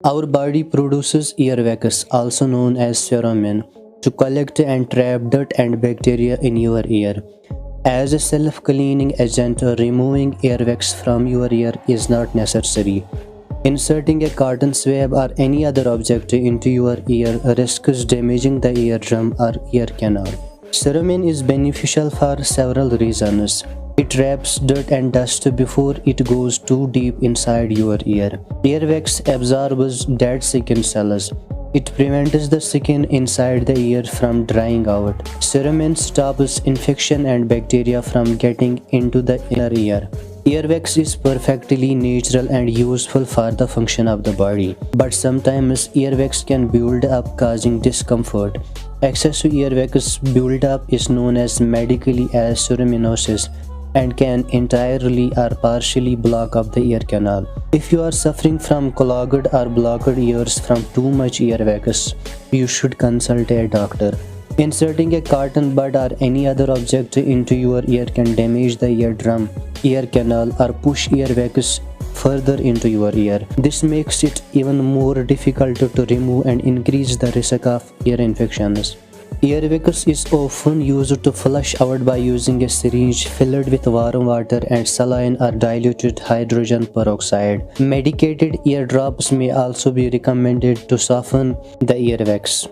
Our body produces earwax, also known as pheromone, to collect and trap dirt and bacteria in your ear. As a self-cleaning agent, removing earwax from your ear is not necessary. Inserting a cotton swab or any other object into your ear risks damaging the eardrum or ear canal. Cerumen is beneficial for several reasons. It traps dirt and dust before it goes too deep inside your ear. Earwax absorbs dead skin cells. It prevents the skin inside the ear from drying out. Cerumen stops infection and bacteria from getting into the inner ear. Earwax is perfectly natural and useful for the function of the body, but sometimes earwax can build up, causing discomfort. Excessive earwax buildup is known as medically as ceruminosis and can entirely or partially block up the ear canal. If you are suffering from clogged or blocked ears from too much earwax, you should consult a doctor. Inserting a cotton bud or any other object into your ear can damage the eardrum, ear canal, or push earwax further into your ear. This makes it even more difficult to remove and increase the risk of ear infections. Earwax is often used to flush out by using a syringe filled with warm water and saline or diluted hydrogen peroxide. Medicated eardrops may also be recommended to soften the earwax.